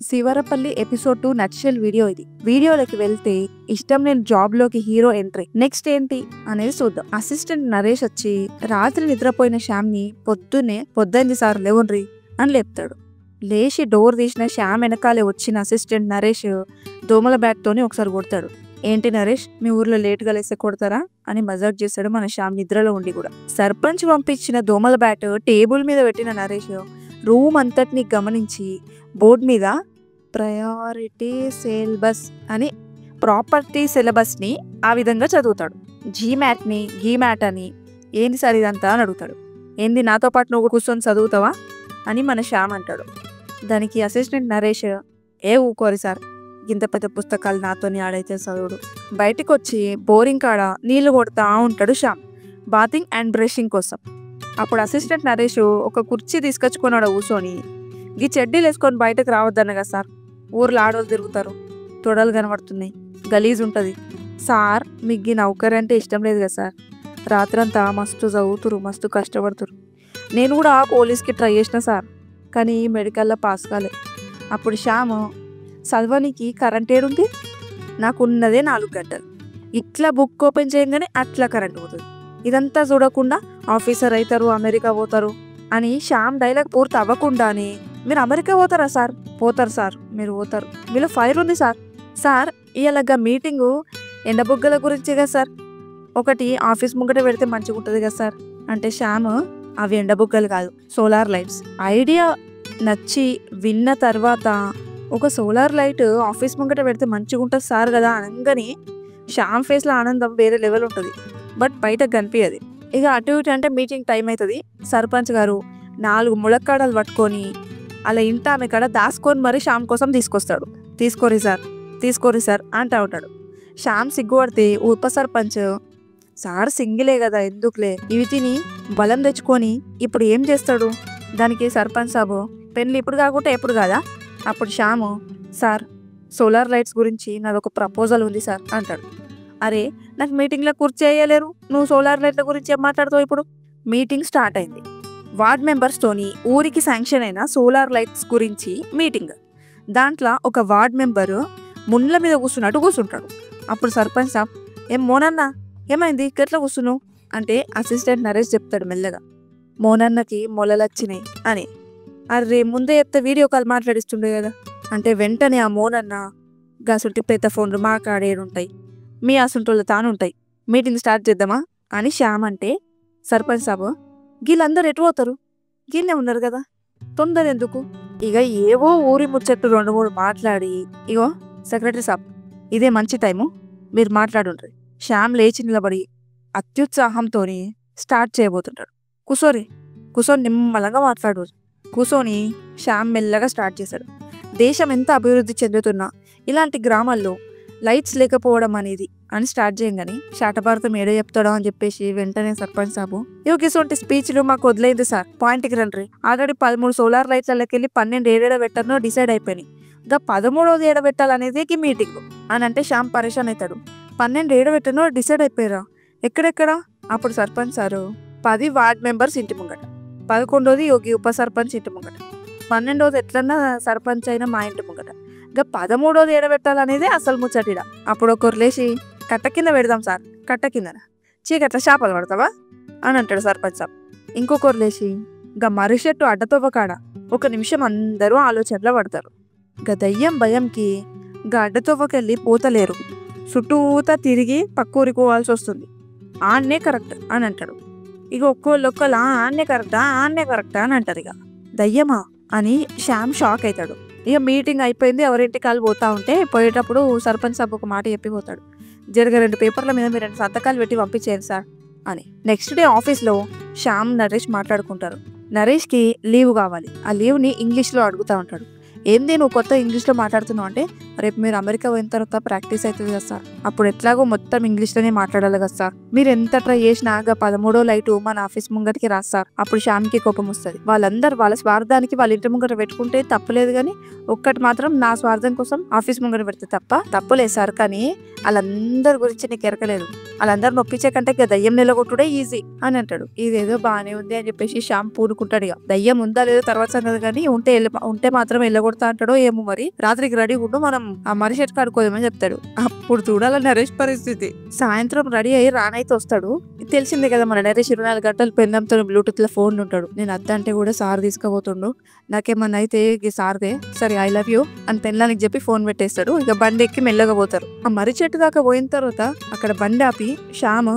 Sivarapalli episode 2 nutshell video ఇది. వీడియోలోకి వెళ్తే ఇష్టం లేని జాబ్ లోకి హీరో ఎంట్రీ. నెక్స్ట్ ఏంటి అనేది చూద్దాం. అసిస్టెంట్ నరేష్ వచ్చి రాత్రి నిద్రపోయిన శ్యామ్ ని పొద్దుంది సార్ లేవుండ్రి అని లేపుతాడు. లేచి డోర్ తీసిన శ్యామ్ వెనకాలే వచ్చిన అసిస్టెంట్ నరేష్ దోమల బ్యాట్ తోని ఒకసారి కొడతాడు. ఏంటి నరేష్, మీ ఊర్లో లేటుగా లేస్తే కొడతారా అని మజాక్ చేశాడు మన శ్యామ్ నిద్రలో ఉండి కూడా. సర్పంచ్ పంపించిన దోమల బ్యాట్ టేబుల్ మీద పెట్టిన నరేష్ రూమ్ అంతటిని గమనించి బోర్డు మీద ప్రయారిటీ సిలబస్ అని ప్రాపర్టీ సిలబస్ ని ఆ విధంగా చదువుతాడు. జీమ్యాట్ ని గీమ్యాట్ అని ఏంది సార్ ఇదంతా అని అడుగుతాడు. ఏంది నాతో పాటు నువ్వు కూర్చొని చదువుతావా అని మన శ్యామ్ అంటాడు. దానికి అసిస్టెంట్ నరేష్ ఊకోరి సార్, ఇంత పెద్ద పుస్తకాలు నాతోని ఆడైతే చదువుడు. బయటకు వచ్చి బోరింగ్ కాడ నీళ్లు కొడతా ఉంటాడు శ్యామ్ బాతింగ్ అండ్ బ్రషింగ్ కోసం. అప్పుడు అసిస్టెంట్ నరేష్ ఒక కుర్చీ తీసుకొచ్చుకున్నాడు కూర్చొని, గీ చెడ్డీలు వేసుకొని బయటకు రావద్దన్నగా సార్, ఊర్లో ఆడోళ్ళు తిరుగుతారు, తొడలు కనబడుతున్నాయి, గలీజ్ ఉంటుంది సార్, మీకు ఈ నౌకరీ అంటే ఇష్టం లేదు కదా సార్, రాత్రంతా మస్తు చదువుతురు, మస్తు కష్టపడుతురు, నేను కూడా పోలీస్కి ట్రై చేసిన సార్, కానీ మెడికల్లో పాస్ కాలే. అప్పుడు శ్యామ్, చదవనికి కరెంట్ ఏడుంది, నాకు ఉన్నదే 4 గంటలు, ఇట్లా బుక్ ఓపెన్ చేయగానే అట్లా కరెంట్ పోతుంది, ఇదంతా చూడకుండా ఆఫీసర్ అవుతారు, అమెరికా పోతారు అని శ్యామ్ డైలాగ్ పూర్తి అవ్వకుండానే, మీరు అమెరికా పోతారా సార్? పోతారు సార్, మీరు పోతారు, మీలో ఫైర్ ఉంది సార్. సార్ ఇలాగా మీటింగు ఎండబుగ్గల గురించి కదా సార్, ఒకటి ఆఫీస్ ముంగట పెడితే మంచిగా ఉంటుంది కదా సార్ అంటే శ్యామ్, అవి ఎండబుగ్గలు కాదు, సోలార్ లైట్స్. ఐడియా నచ్చి విన్న తర్వాత ఒక సోలార్ లైట్ ఆఫీస్ ముంగట పెడితే మంచిగా ఉంటుంది సార్ కదా అనగానే శ్యామ్ ఫేస్లో ఆనందం వేరే లెవెల్ ఉంటుంది, బట్ బయటకు కనిపించదు. ఇక అటు ఇటు అంటే మీటింగ్ టైం అవుతుంది. సర్పంచ్ గారు 4 ములక్కాడలు పట్టుకొని అలా ఇంట ఆమె కాడ దాచుకొని మరి శ్యామ్ కోసం తీసుకొస్తాడు. తీసుకోరి సార్ అంటా ఉంటాడు. శ్యామ్ సిగ్గుపడితే ఉప సర్పంచ్, సార్ సింగిలే కదా ఎందుకులే, ఇవి తిని బలం తెచ్చుకొని ఇప్పుడు ఏం చేస్తాడు. దానికి సర్పంచ్ సాబు, పెళ్ళి ఇప్పుడు కాకుండా ఎప్పుడు కాదా. అప్పుడు శ్యాము, సార్ సోలార్ లైట్స్ గురించి నాదొక ప్రపోజల్ ఉంది సార్ అంటాడు. అరే నాకు మీటింగ్లో కూర్చో చేయలేరు, నువ్వు సోలార్ లైట్ల గురించి ఏం మాట్లాడుతావు. ఇప్పుడు మీటింగ్ స్టార్ట్ అయింది. వార్డ్ మెంబర్స్తోని ఊరికి శాంక్షన్ అయిన సోలార్ లైట్స్ గురించి మీటింగ్. దాంట్లో ఒక వార్డ్ మెంబరు ముండ్ల మీద కూర్చుంటాడు. అప్పుడు సర్పంచ్ సాబ్, ఏం మోనన్న ఏమైంది ఇట్లా కూర్చున్నావు అంటే అసిస్టెంట్ నరేష్ చెప్తాడు మెల్లగా, మోనన్నకి మొలలొచ్చినాయి అని. అరే ముందే చెప్తే వీడియో కాల్ మాట్లాడిస్తుండే కదా అంటే వెంటనే ఆ మోనన్న, గాసుంటి పెద్ద ఫోన్లు మా కాడేడుంటాయి, మీ అసంటోళ్ళు తానుంటాయి, మీటింగ్ స్టార్ట్ చేద్దామా అని శ్యామ్ అంటే సర్పంచ్ సాబు, వీళ్ళందరూ ఎటు పోతారు, వీళ్ళే ఉన్నారు కదా, తొందర ఎందుకు. ఇక ఏవో ఊరి ముచ్చట్లు 2-3 మాట్లాడి, ఇగో సెక్రటరీ సాబ్ ఇదే మంచి టైము, మీరు మాట్లాడుండ్రి. శ్యామ్ లేచి నిలబడి అత్యుత్సాహంతో స్టార్ట్ చేయబోతుంటాడు. కూర్చొని నిమ్మలంగా మాట్లాడు. కూర్చొని శ్యామ్ మెల్లగా స్టార్ట్ చేశాడు. దేశం ఎంత అభివృద్ధి చెందుతున్నా ఇలాంటి గ్రామాల్లో లైట్స్ లేకపోవడం అనేది అని స్టార్ట్ చేయగానే శాటభారతం ఏడో చెప్తాడో అని చెప్పేసి వెంటనే సర్పంచ్ సాబు, యోగిసోంటి స్పీచ్లు మాకు వదిలేదు సార్, పాయింట్కి రండి. ఆల్రెడీ 13 సోలార్ లైట్లకి వెళ్ళి 12 ఏడేడ పెట్టారనో డిసైడ్ అయిపోయినాయి, ఇంకా 13వ ఏడ పెట్టాలనేది ఈ మీటింగ్ అని అంటే శ్యామ్ పరేషాన్ అవుతాడు. 12 ఏడ పెట్టానో డిసైడ్ అయిపోయారా, ఎక్కడెక్కడ. అప్పుడు సర్పంచ్ సారు, 10 వార్డ్ మెంబర్స్ ఇంటి ముంగట, 11వది యోగి ఉప సర్పంచ్ ఇంటి ముంగట, 12వది ఎట్లన్నా సర్పంచ్ అయినా మా ఇంటి ముంగట, ఇంకా 13వది ఏడబెట్టాలనేది అసలు ముచ్చటిడ. అప్పుడు ఒకరు లేచి, కట్ట కింద పెడదాం సార్, కట్ట కిందన చీకట్ల చేపలు పడతావా అని అంటాడు సర్పంచ్ సాబ్. ఇంకొకరు లేచి, ఇంకా మరిషెట్టు అడ్డతోవ కాడ 1 నిమిషం అందరూ ఆలోచనలో పడతారు. ఇంకా దయ్యం భయంకి ఇంకా అడ్డతోవకెళ్ళి పోతలేరు, చుట్టూతా తిరిగి పక్కూరికి పోవాల్సి వస్తుంది, ఆన్నే కరెక్ట్ అని అంటాడు. ఇక ఒక్కొక్కరు ఆన్నే కరెక్టా అని అంటారు. ఇక దయ్యమా అని శ్యామ్ షాక్ అవుతాడు. ఇక మీటింగ్ అయిపోయింది, ఎవరింటికి వాళ్ళు పోతా ఉంటే పోయేటప్పుడు సర్పంచ్ సాబ్ ఒక మాట చెప్పిపోతాడు, జరగ 2 పేపర్ల మీద మీరు 2 సంతకాలు పెట్టి పంపించేయండి సార్ అని. నెక్స్ట్ డే ఆఫీస్లో శ్యామ్ నరేష్ మాట్లాడుకుంటారు. నరేష్కి లీవ్ కావాలి, ఆ లీవ్ని ఇంగ్లీష్లో అడుగుతూ ఉంటాడు. ఏంది నువ్వు కొత్త ఇంగ్లీష్లో మాట్లాడుతున్నావు అంటే, రేపు మీరు అమెరికా పోయిన తర్వాత ప్రాక్టీస్ అవుతుంది కదా సార్, అప్పుడు ఎట్లాగో మొత్తం ఇంగ్లీష్లోనే మాట్లాడాలి కదా సార్, మీరు ఎంత ట్రై చేసినా 13వ లైటు మన ఆఫీస్ ముంగటికి రాదు సార్. అప్పుడు శ్యామ్కి కోపం వస్తుంది. వాళ్ళందరూ వాళ్ళ స్వార్థానికి వాళ్ళ ఇంటి ముంగట పెట్టుకుంటే తప్పలేదు, కానీ ఒక్కటి మాత్రం నా స్వార్థం కోసం ఆఫీస్ ముంగట పెడితే తప్పలేదు సార్, కానీ వాళ్ళందరి గురించి నీకు ఎరకలేదు, వాళ్ళందరూ నొప్పించే కంటే ఇక దయ్యం నిలగొట్టుడే ఈజీ అని అంటాడు. ఇదేదో బాగానే ఉంది అని చెప్పేసి శ్యామ్ పూడుకుంటాడు. ఇక దయ్యం ఉందా లేదో తర్వాత సంగతి, కానీ ఉంటే మాత్రం వెళ్ళగొట్టు కొడతా అంటాడో ఏమో మరి. రాత్రికి రెడీ ఉండు, మనం ఆ మరిషెట్ కాడుకోదామని చెప్తాడు. అప్పుడు చూడాలి నరేష్ పరిస్థితి. సాయంత్రం రెడీ అయ్యి రానైతే వస్తాడు. తెలిసిందే కదా మన నరేష్ 24 గంటలు పెందంతో బ్లూటూత్ లో ఫోన్ ఉంటాడు. నేను అత్త అంటే కూడా సార్ తీసుకుపోతుండు, నాకేమన్నా అయితే సార్దే సరే ఐ లవ్ యూ అని పెళ్ళానికి చెప్పి ఫోన్ పెట్టేస్తాడు. ఇక బండి ఎక్కి మెల్లగా పోతారు. ఆ మర్రి చెట్టు దాకా పోయిన తర్వాత అక్కడ బండి ఆపి శ్యామ్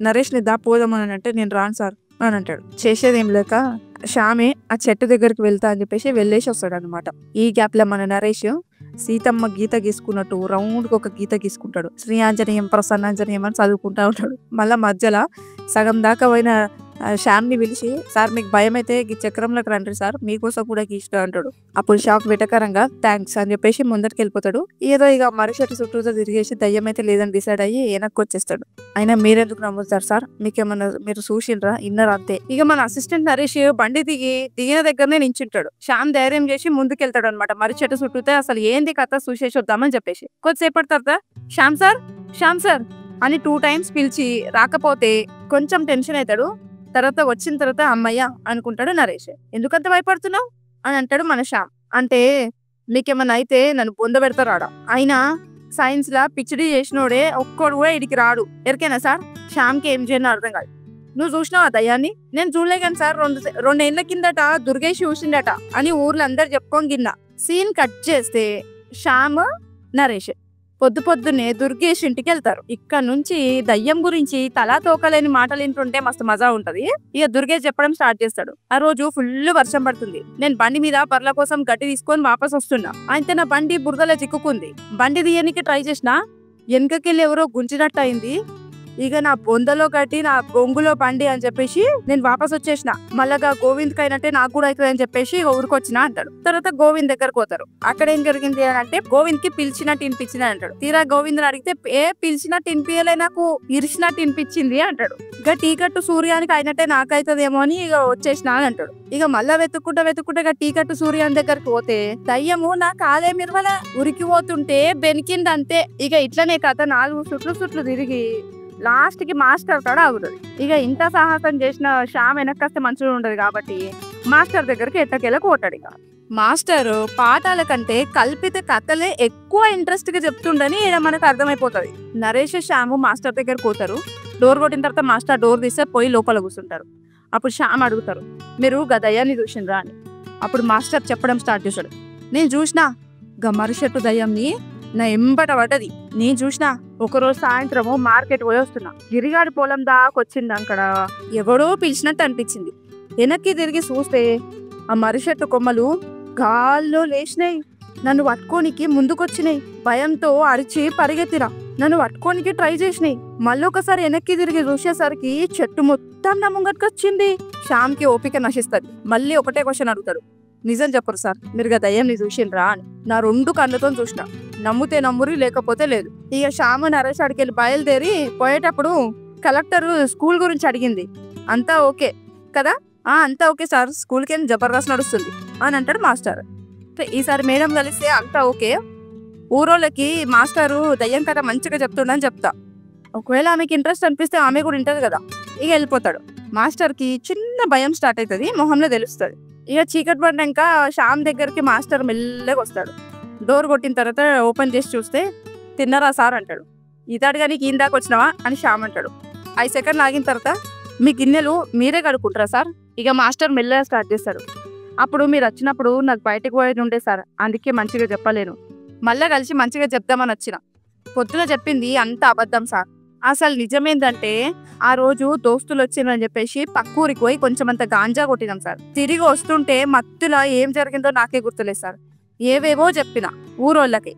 నరేష్ ని పోదామని అంటే నేను రాను సార్ అని అంటాడు. చేసేదేం లేక శ్యామే ఆ చెట్టు దగ్గరికి వెళ్తా అని చెప్పేసి వెళ్ళేసి వస్తాడు అనమాట. ఈ గ్యాప్ లో మన నరేష్ సీతమ్మ గీత గీసుకున్నట్టు రౌండ్ కి ఒక గీత గీసుకుంటాడు. శ్రీ ఆంజనేయం ప్రసన్నాంజనేయం అని చదువుకుంటా ఉంటాడు. మళ్ళా మధ్యలో సగం దాకా పోయిన శ్యామ్ ని పిలిచి సార్ మీకు భయం అయితే ఈ చక్రంలోకి రండి సార్, మీకోసం కూడా గీస్తా అంటాడు. అప్పుడు షాక్ వెటకరంగా థ్యాంక్స్ అని చెప్పేసి ముందరికి వెళ్ళిపోతాడు. ఏదో ఇక మరుసటి చుట్టూతో తిరిగేసి దయ్యం అయితే లేదని డిసైడ్ అయ్యి వెనక్కి వచ్చేస్తాడు. అయినా మీరెందుకు నమ్ముతారు సార్, మీకేమన్నా మీరు చూసిండ్రా ఇన్నర్ అంతే. ఇక మన అసిస్టెంట్ నరేష్ బండి దిగిన దగ్గరనే నించుంటాడు. శ్యామ్ ధైర్యం చేసి ముందుకెళ్తాడు అనమాట. మర్రి చెట్టు చుట్టూతే అసలు ఏంది కథ చూసేసి వద్దామని చెప్పేసి కొద్దిసేపటి తర్వాత శ్యామ్ సార్ అని 2 times పిలిచి రాకపోతే కొంచెం టెన్షన్ అవుతాడు. తర్వాత వచ్చిన తర్వాత అమ్మయ్య అనుకుంటాడు నరేష్. ఎందుకంత భయపడుతున్నావు అని అంటాడు మన శ్యామ్. అంటే మీకేమన్నా అయితే నన్ను పొందబెడతారు ఆడ, అయినా సైన్స్ లా పిచ్చిడి చేసినోడే ఒక్కడు కూడా ఇడికి రాడు ఎరికేనా సార్. శ్యామ్కి ఏం చేయను అర్థం కాదు. నువ్వు చూసినావు ఆ దయ్యాన్ని? నేను చూడలే కానీ సార్ 2 ఏళ్ల కిందట దుర్గేష్ చూసిండట అని ఊర్లో అందరు చెప్పుకోని గిన్నా. సీన్ కట్ చేస్తే శ్యామ్ నరేష్ పొద్దున్నే దుర్గేష్ ఇంటికి వెళ్తారు. ఇక్కడ నుంచి దయ్యం గురించి తలా తోకలేని మాటలు వింటుంటే మస్తు మజా ఉంటది. ఇక దుర్గేష్ చెప్పడం స్టార్ట్ చేస్తాడు. ఆ రోజు ఫుల్ వర్షం పడుతుంది. నేను బండి మీద బర్ల కోసం గడ్డి తీసుకొని వాపస్ వస్తున్నా. అయితే నా బండి బురదలో చిక్కుకుంది. బండి తీయనికి ట్రై చేసినా వెనకకెళ్ళి ఎవరో గుంజినట్టు అయింది. ఇక నా బొందలో కట్టి నా బొంగులో బండి అని చెప్పేసి నేను వాపస్ వచ్చేసిన. మళ్ళగా గోవింద్ కైనట్టే నాకు కూడా అవుతుంది అని చెప్పేసి ఊరికొచ్చిన అంటాడు. తర్వాత గోవింద్ దగ్గరకు పోతారు. అక్కడ ఏం జరిగింది అని అంటే గోవింద్ కి పిలిచినట్టు వినిపించింది అంటాడు. తీరా గోవింద్ అడిగితే పిలిచినట్టు వినిపించలే, నాకు ఇరిచినట్టు వినిపించింది అంటాడు. ఇక టీకట్టు సూర్యానికి అయినట్టే నాకైతుందేమో అని ఇక వచ్చేసిన అని అంటాడు. ఇక మళ్ళా వెతుక్కుంటా టీకట్టు సూర్యాని దగ్గరకు పోతే దయ్యము నా కాలే మిర్వల ఉరికి పోతుంటే బెనికిందంతే. ఇక ఇట్లనే కథ 4 చుట్లు తిరిగి లాస్ట్ కి మాస్టర్ కాడ అవుతుంది. ఇక ఇంత సాహసం చేసిన శ్యామ్ వెనక్కొస్తే మంచిగా ఉండదు కాబట్టి మాస్టర్ దగ్గరికి ఎట్టకేలా కోటాడు. ఇక మాస్టర్ పాఠాల కంటే కల్పిత కథలే ఎక్కువ ఇంట్రెస్ట్ గా చెప్తుండని మనకు అర్థమైపోతుంది. నరేష్ శ్యామ్ మాస్టర్ దగ్గర పోతారు. డోర్ కొట్టిన తర్వాత మాస్టర్ డోర్ తీస్తే పోయి లోపల కూర్చుంటారు. అప్పుడు శ్యామ్ అడుగుతారు, మీరు దయ్యాన్ని చూసిండ్రా అని. అప్పుడు మాస్టర్ చెప్పడం స్టార్ట్ చేశాడు. నేను చూసినా మర్రి చెట్టు దయ్యంని నా ఎంబట పడ్డది. నేను చూసినా ఒకరోజు సాయంత్రము మార్కెట్ పోయి వస్తున్నా. గిరిగాడి పొలం దాకొచ్చింది. అక్కడ ఎవడో పిలిచినట్టు అనిపించింది. వెనక్కి తిరిగి చూస్తే ఆ మర్రి చెట్టు కొమ్మలు గాల్లో లేచినాయి. నన్ను పట్టుకోనికి ముందుకొచ్చినాయి. భయంతో అరిచి పరిగెత్తిరా. నన్ను పట్టుకోనికి ట్రై చేసినాయి. మళ్ళీ ఒకసారి వెనక్కి తిరిగి చూసేసరికి చెట్టు మొత్తం నా ముంగట్టుకొచ్చింది. శ్యామ్కి ఓపిక నశిస్తుంది. మళ్ళీ ఒకటే క్వశ్చన్ అడుగుతాడు, నిజం చెప్పరు సార్, మీరు దయ్యంని చూసిండ్రా అని. నా 2 కళ్ళతో చూసిన, నమ్ముతే నమ్మురి లేకపోతే లేదు. ఇక శ్యామ్ నరేష్ అడికి వెళ్ళి బయలుదేరి పోయేటప్పుడు కలెక్టర్ స్కూల్ గురించి అడిగింది. అంతా ఓకే కదా? అంతా ఓకే సార్, స్కూల్కి ఏం జబర్దస్త్ నడుస్తుంది అని అంటాడు మాస్టర్. ఈసారి మేడం కలిస్తే అంతా ఓకే, ఊరోళ్ళకి మాస్టరు దయ్యం కథ మంచిగా చెప్తుండని చెప్తా. ఒకవేళ ఆమెకి ఇంట్రెస్ట్ అనిపిస్తే ఆమె కూడా వింటది కదా. ఇక వెళ్ళిపోతాడు. మాస్టర్కి చిన్న భయం స్టార్ట్ అవుతుంది, మొహంలో తెలుస్తుంది. ఇక చీకటి పడ్డాక శ్యామ్ దగ్గరికి మాస్టర్ మెల్లగా వస్తాడు. డోర్ కొట్టిన తర్వాత ఓపెన్ చేసి చూస్తే తిన్నరా సార్ అంటాడు. ఇతడుగా నీకు ఇందాక వచ్చినావా అని శ్యామ్ అంటాడు. 5 సెకండ్లు ఆగిన తర్వాత మీ గిన్నెలు మీరే కడుక్కుంటారా సార్? ఇక మాస్టర్ మెల్లగా స్టార్ట్ చేస్తాడు. అప్పుడు మీరు వచ్చినప్పుడు నాకు బయటకు పోయేది ఉండే సార్, అందుకే మంచిగా చెప్పలేను. మళ్ళా కలిసి మంచిగా చెప్దామని వచ్చిన. పొద్దున చెప్పింది అంత అబద్ధం సార్. అసలు నిజమేందంటే ఆ రోజు దోస్తులు వచ్చిందని చెప్పేసి పక్కూరికి పోయి కొంచెం అంత గాంజా కొట్టినాం సార్. తిరిగి వస్తుంటే మత్తులా ఏం జరిగిందో నాకే గుర్తులేదు సార్. ఏవేవో చెప్పిన ఊరోళ్ళకి.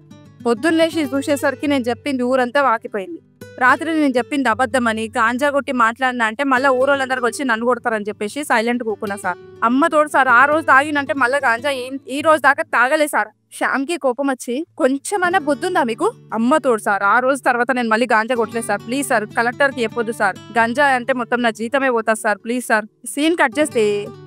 పొద్దున్న లేచి చూసేసరికి నేను చెప్పింది ఊరంతా వాకిపోయింది. రాత్రి నేను చెప్పింది అబద్ధం అని గాంజా కొట్టి మాట్లాడినా అంటే మళ్ళీ ఊరోళ్ళందరికి వచ్చి నన్ను కొడతారని చెప్పేసి సైలెంట్ కూకున్నా సార్. అమ్మ తోడు సార్, ఆ రోజు తాగినంటే మళ్ళీ గాంజా ఈ రోజు దాకా తాగలే సార్. శ్యామ్కి కోపం వచ్చి, కొంచెమైనా బుద్ధుందా మీకు? అమ్మ తోడు సార్, ఆ రోజు తర్వాత నేను మళ్ళీ గాంజా కొట్టలేదు సార్, ప్లీజ్ సార్ కలెక్టర్కి చెప్పొద్దు సార్, గంజా అంటే మొత్తం నా జీతమే పోతుంది sir, please sir. Scene cut చేస్తే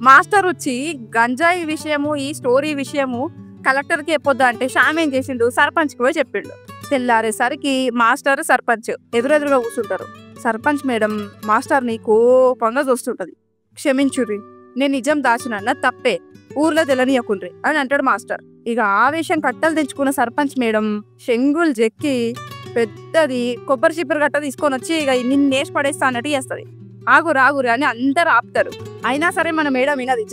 మాస్టర్ వచ్చి గంజాయి విషయము ఈ స్టోరీ విషయము కలెక్టర్కి చెప్పొద్దు అంటే శ్యామ్ ఏం చేసిండు, సర్పంచ్కి పోయి చెప్పిండు. తెల్లారేసరికి మాస్టర్ సర్పంచ్ ఎదురెదురుగా కూర్చుంటారు. సర్పంచ్ మేడం మాస్టర్ని కోపంగా చూస్తుంటది. క్షమించుర్రి, నేను నిజం దాచినన్న తప్పే, ఊర్లో తెలనీయకుండ్రి అని అంటాడు మాస్టర్. ఇక ఆవేశం కట్టలు తెచ్చుకున్న సర్పంచ్ మేడం శంగులు చెక్కి పెద్దది కొబ్బరి చిప్పర గట్ట తీసుకొని వచ్చి ఇక నిన్నేసి పడేస్తా అన్నట్టు చేస్తుంది. ఆగురు అని అందరు ఆపుతారు. అయినా సరే మన మేడం వినది.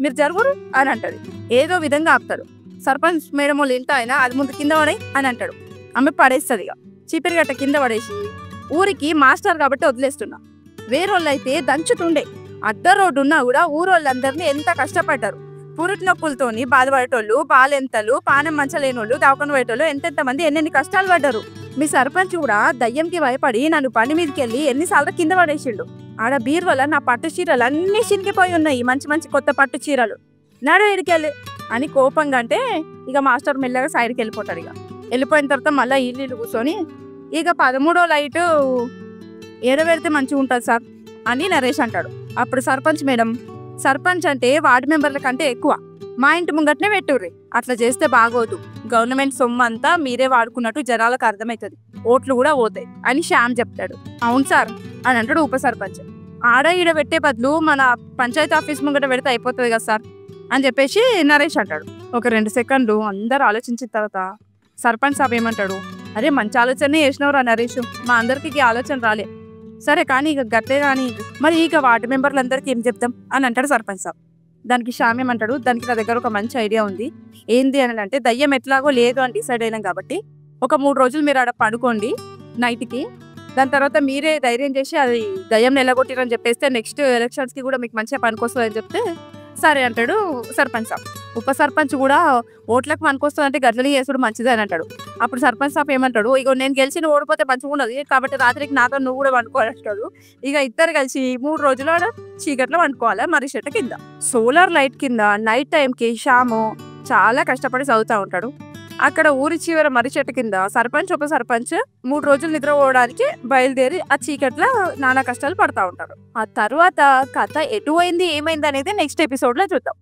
మీరు జరుగురు అని అంటది. ఏదో విధంగా ఆపుతారు. సర్పంచ్ మేడం వాళ్ళు ఇంత అయినా అది ముందు కింద పడే అని అంటాడు. ఆమె పడేస్తుంది. ఇక చిపిరి గట్ట కింద పడేసి ఊరికి మాస్టర్ కాబట్టి వదిలేస్తున్నా. వేరోళ్ళు అయితే దంచుతుండే. అడ్డ రోడ్డు ఉన్నా కూడా ఊరోళ్ళందరినీ ఎంత కష్టపడ్డారు. పురుటి నొప్పులతోని బాధపడేటోళ్ళు, బాలెంతలు, పానం మంచలేనోళ్ళు, దావకొని పోయేటోళ్ళు ఎంతెంత మంది ఎన్నెన్ని కష్టాలు పడ్డారు. మీ సర్పంచ్ కూడా దయ్యంకి భయపడి నన్ను పని మీదకి వెళ్ళి ఎన్నిసార్లు కింద పడేసిండు. ఆడ బీరువల నా పట్టు చీరలు అన్నీ చినిగిపోయి ఉన్నాయి. మంచి మంచి కొత్త పట్టు చీరలు. నడు ఇడికెళ్ళి అని కోపంగా అంటే ఇక మాస్టర్ మెల్లగా సైడ్కి వెళ్ళిపోతాడు. ఇక వెళ్ళిపోయిన తర్వాత మళ్ళీ ఇల్లు కూర్చొని ఇక 13వ లైటు ఎడబెడితే మంచిగా ఉంటుంది సార్ అని నరేష్ అంటాడు. అప్పుడు సర్పంచ్ మేడం, సర్పంచ్ అంటే వార్డు మెంబర్ల కంటే ఎక్కువ, మా ఇంటి ముంగట్నే పెట్టుర్రి, అట్లా చేస్తే బాగోదు, గవర్నమెంట్ సొమ్ము అంతా మీరే వాడుకున్నట్టు జనాలకు అర్థమవుతుంది, ఓట్లు కూడా పోతాయి అని శ్యామ్ చెప్తాడు. అవును సార్ అని అంటాడు ఉప సర్పంచ్. ఆడ ఈడ పెట్టే బదులు మన పంచాయతీ ఆఫీస్ ముంగట పెడితే అయిపోతుంది కదా సార్ అని చెప్పేసి నరేష్ అంటాడు. ఒక 2 సెకండ్లు అందరు ఆలోచించిన తర్వాత సర్పంచ్ సాబ్ ఏమంటాడు, అరే మంచి ఆలోచనే చేసినవరా నరేష్, మా అందరికి ఈ ఆలోచన రాలే, సరే కానీ ఇక గట్లే కానీ మరి ఇక వార్డు మెంబర్లందరికీ ఏం చెప్తాం అని అంటాడు సర్పంచ్ సాబ్. దానికి శ్యామ్ ఏమంటాడు, దానికి నా దగ్గర ఒక మంచి ఐడియా ఉంది. ఏంది అని అంటే దయ్యం ఎట్లాగో లేదు అని డిసైడ్ అయినాం కాబట్టి ఒక 3 రోజులు మీరు ఆడ పడుకోండి నైట్కి, దాని తర్వాత మీరే ధైర్యం చేసి అది దయ్యం నెలగొట్టిరని చెప్పేస్తే నెక్స్ట్ ఎలక్షన్స్కి కూడా మీకు మంచిగా పనికొస్తుంది అని చెప్తే సరే అంటాడు సర్పంచ్ సాబ్. ఉప సర్పంచ్ కూడా ఓట్లకు పనికొస్తుంది అంటే గట్లని చేసుడు మంచిది అని అంటాడు. అప్పుడు సర్పంచ్ సాబ్ ఏమంటాడు, ఇక నేను గెలిచి నువ్వు ఓడిపోతే మంచిగా ఉన్నది కాబట్టి రాత్రికి నాతో నువ్వు కూడా వండుకోవాలంటాడు. ఇక ఇద్దరు కలిసి 3 రోజులు చీకట్లో వండుకోవాలి మర్రి చెట్టు కింద. సోలార్ లైట్ కింద నైట్ టైంకి శ్యాము చాలా కష్టపడి చదువుతూ ఉంటాడు. అక్కడ ఊరి చివర మర్రి చెట్టు కింద సర్పంచ్ ఉప సర్పంచ్ 3 రోజులు నిద్రపోవడానికి బయలుదేరి ఆ చీకట్లో నానా కష్టాలు పడతా ఉంటారు. ఆ తర్వాత కథ ఎటు అయింది ఏమైంది అనేది నెక్స్ట్ ఎపిసోడ్ లో చూద్దాం.